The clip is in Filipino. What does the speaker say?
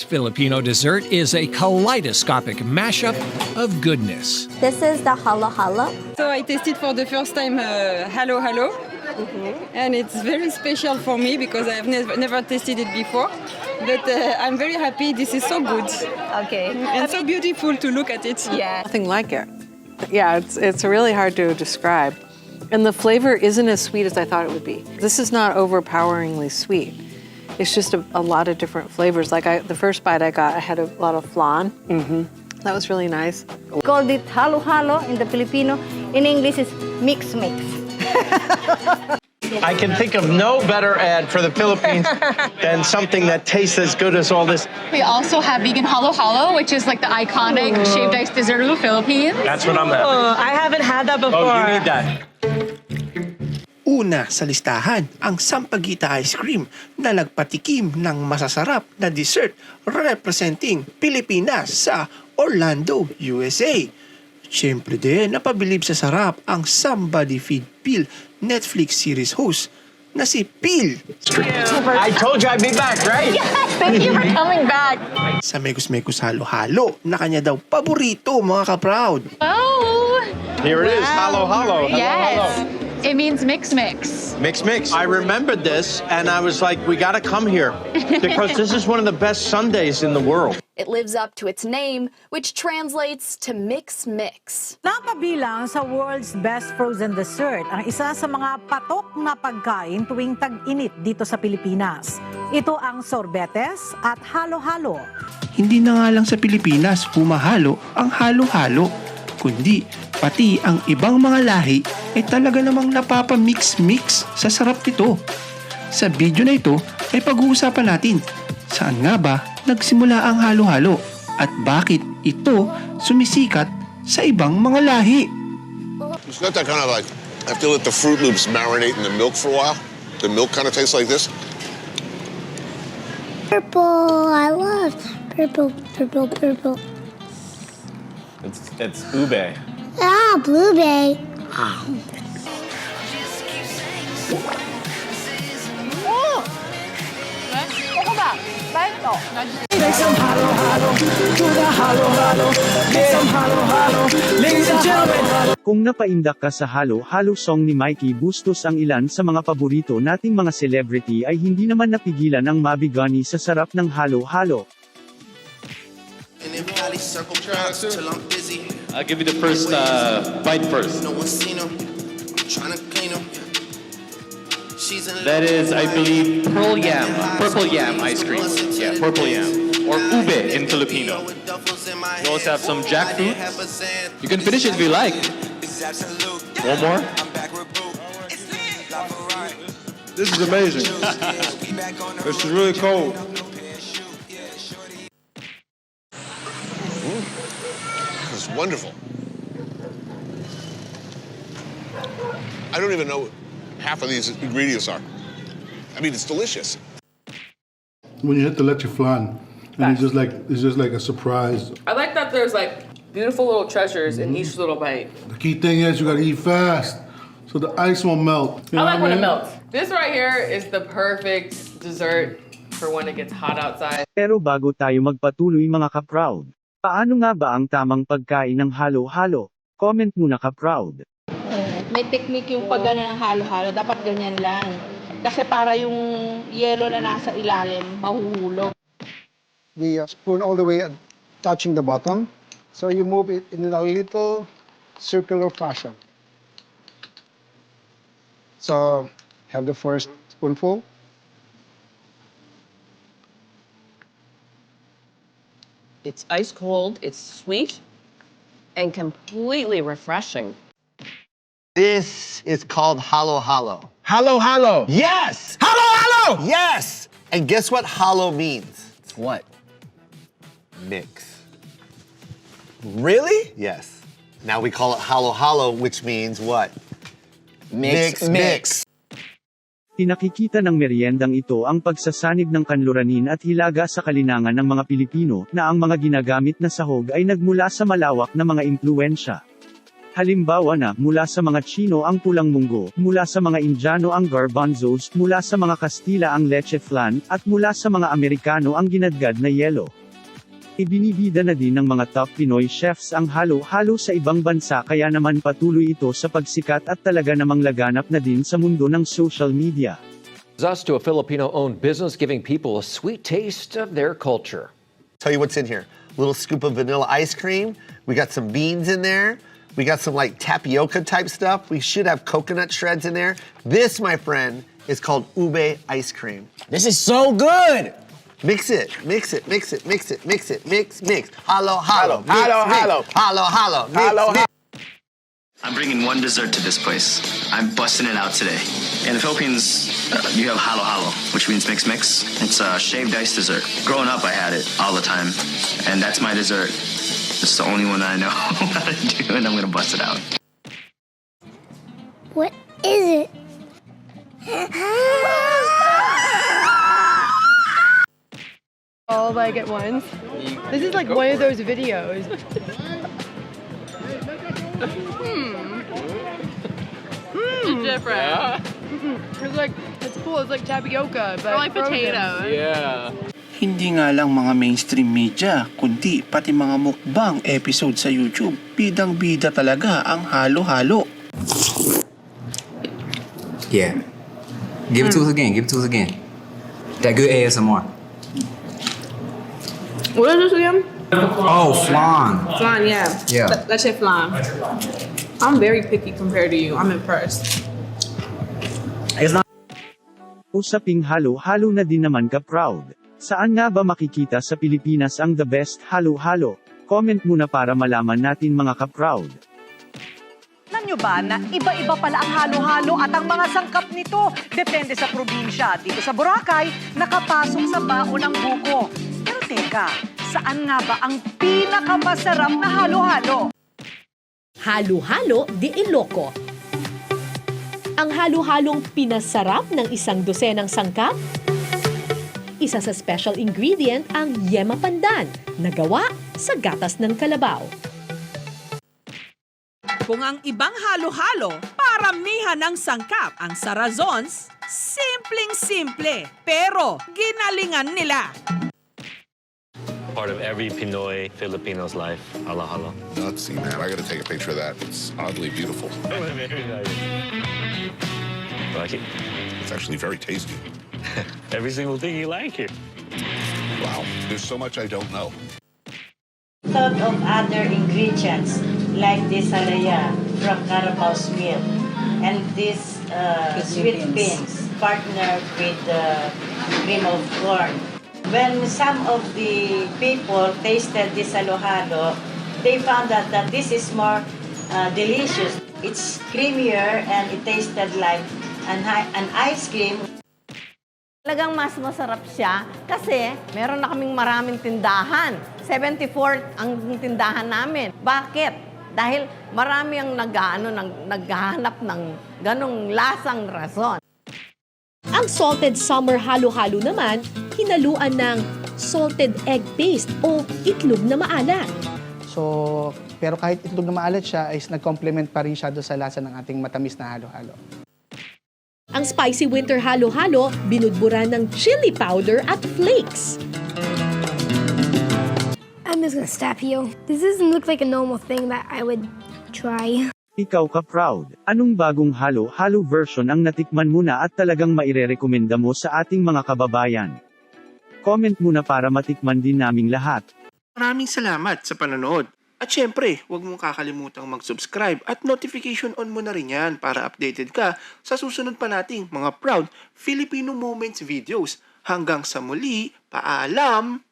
Filipino dessert is a kaleidoscopic mashup of goodness. This is the halo halo. So I tasted for the first time halo halo, and it's very special for me because I've never tasted it before. But I'm very happy. This is so good Okay. and so beautiful to look at it. Yeah. Nothing like it. Yeah, it's really hard to describe. And the flavor isn't as sweet as I thought it would be. This is not overpoweringly sweet. It's just a lot of different flavors. Like the first bite I got, I had a lot of flan. That was really nice. We called it halo halo in the Filipino. In English, it's mix mix. I can think of no better ad for the Philippines than something that tastes as good as all this. We also have vegan halo halo, which is like the iconic shaved ice dessert of the Philippines. That's what I'm having. I haven't had that before. Oh, you need that. Una sa listahan ang Sampaguita ice cream na nagpatikim ng masasarap na dessert representing Pilipinas sa Orlando, USA. Siyempre din napabilib sa sarap ang Somebody Feed Phil Netflix series host na si Phil. I told you I'd be back, right? Thank you for coming back. Sa Mekus Halo-Halo na kanya daw paborito mga ka-proud. Oh, Here it is, halo halo. Hello, yes. hello. It means mix mix. Mix. I remembered this, and I was like, we got to come here because this is one of the best Sundays in the world. It lives up to its name, which translates to mix mix. Napabilang sa world's best frozen dessert ang isa sa mga patok na pagkain tuwing tag-init dito sa Pilipinas. Ito ang sorbetes at halo-halo. Hindi na nga lang sa Pilipinas pumahalo ang halo-halo, kundi pati ang ibang mga lahi ay talaga namang napapamix-mix sa sarap nito. Sa video na ito ay pag-uusapan natin saan nga ba nagsimula ang halo-halo at bakit ito sumisikat sa ibang mga lahi. It's got that kind of like, I have to let the Fruit Loops marinate in the milk for a while. The milk kind of tastes like this. Purple. I love purple. It's ube. Ah, blueberry. Kung napaindak ka sa halo-halo song ni Mikey Bustos, ang ilan sa mga paborito nating mga celebrity ay hindi naman napigilan ang mabigani sa sarap ng halo-halo. I'll give you the first bite first. That is, I believe, purple yam ice cream. Yeah, purple yam. Or ube in Filipino. You also have some jackfruit. You can finish it if you like. One more? This is amazing. This is really cold. This is wonderful. I don't even know what half of these ingredients are. I mean, it's delicious. When you hit the leche flan, and it's just like a surprise. I like that there's like beautiful little treasures in each little bite. The key thing is you gotta eat fast, so the ice won't melt. You know I like what when it mean? melts. This right here is the perfect dessert for when it gets hot outside. Pero bago tayo magpatuloy mga ka-proud, paano nga ba ang tamang pagkain ng halo-halo? Comment muna ka-proud. May technique yung paggana ng halo-halo. Dapat ganyan lang. Kasi para yung yelo na nasa ilalim, mahuhulog. The spoon all the way touching the bottom. So you move it in a little circular fashion. So have the first spoonful. It's ice cold, it's sweet, and completely refreshing. This is called halo halo. Halo halo. Yes! Halo halo! Yes! And guess what halo means? What? Mix. Really? Yes. Now we call it halo halo, which means what? Mix. Pinakikita ng meryendang ito ang pagsasanib ng kanluranin at hilaga sa kalinangan ng mga Pilipino na ang mga ginagamit na sahog ay nagmula sa malawak na mga impluensya. Halimbawa na, mula sa mga Chino ang pulang munggo, mula sa mga Indiano ang garbanzos, mula sa mga Kastila ang leche flan, at mula sa mga Amerikano ang ginadgad na yelo. Ibinibida na din ng mga top Pinoy chefs ang halo-halo sa ibang bansa kaya naman patuloy ito sa pagsikat at talaga namang laganap na din sa mundo ng social media. Us to a Filipino-owned business giving people a sweet taste of their culture. Tell you what's in here. Little scoop of vanilla ice cream. We got some beans in there. We got some like tapioca type stuff. We should have coconut shreds in there. This, my friend, is called ube ice cream. This is so good. Mix it, mix it, mix it, mix it, mix it, mix, mix. Halo, halo, mix, Halo, mix. halo. Halo, halo, mix, Halo, mix. I'm bringing one dessert to this place. I'm busting it out today. In the Philippines, you have halo halo, which means mix mix. It's a shaved ice dessert. Growing up, I had it all the time, and that's my dessert. It's the only one I know how to do, and I'm gonna bust it out. What is it? All like at once. This is like one of those videos. It's different. It's cool. It's like tapioca, but Or like frozen. potatoes. Yeah. Hindi nga lang mga mainstream media, kundi pati mga mukbang episode sa YouTube, bidang-bida talaga ang halo-halo. Yeah. Give it to us again. Give it to us again. That good ASMR. What is this again? Oh, flan. Flan, yeah. Yeah. Let's say flan. I'm very picky compared to you. I'm impressed. It's not. Usaping halo-halo na din naman ka-proud. Saan nga ba makikita sa Pilipinas ang the best halo-halo? Comment muna para malaman natin mga ka-proud. Alam nyo ba na iba-iba pala ang halo-halo at ang mga sangkap nito? Depende sa probinsya. Dito sa Boracay, nakapasok sa baon ng buko. Pero teka, saan nga ba ang pinakamasarap na halo-halo? Halo-halo de Iloco. Ang halo-halong pinasarap ng isang dosenang sangkap? Isa sa special ingredient ang yema pandan na gawa sa gatas ng kalabaw. Kung ang ibang halo-halo, paramihan ng sangkap ang sarazons, simpleng-simple, pero ginalingan nila. Part of every Pinoy Filipino's life. Halo halo. Nutsy, man. I gotta take a picture of that. It's oddly beautiful. Very nice. Like it? It's actually very tasty. Every single thing you like it. Wow. There's so much I don't know. Thought of other ingredients like this alaya from Carabao's milk and this sweet beans partnered with cream of corn. When some of the people tasted this halo-halo, they found that this is more delicious. It's creamier and it tasted like an ice cream. Talagang mas masarap siya kasi meron na kaming maraming tindahan. 74 ang tindahan namin. Bakit? Dahil marami ang naghahanap ng ganong lasang rason. Ang salted summer halo-halo naman, hinaluan ng salted egg paste o itlog na maalat. So, pero kahit itlog na maalat siya, is nag-complement pa rin siya doon sa lasa ng ating matamis na halo-halo. Ang spicy winter halo-halo, binudburan ng chili powder at flakes. I'm just gonna stop you. This doesn't look like a normal thing that I would try. Ikaw ka-proud, anong bagong halo-halo version ang natikman mo na at talagang mairerekomenda mo sa ating mga kababayan? Comment muna para matikman din naming lahat. Maraming salamat sa panonood. At syempre, huwag mong kakalimutang mag-subscribe at notification on mo na rin yan para updated ka sa susunod pa nating mga proud Filipino Moments videos. Hanggang sa muli, paalam!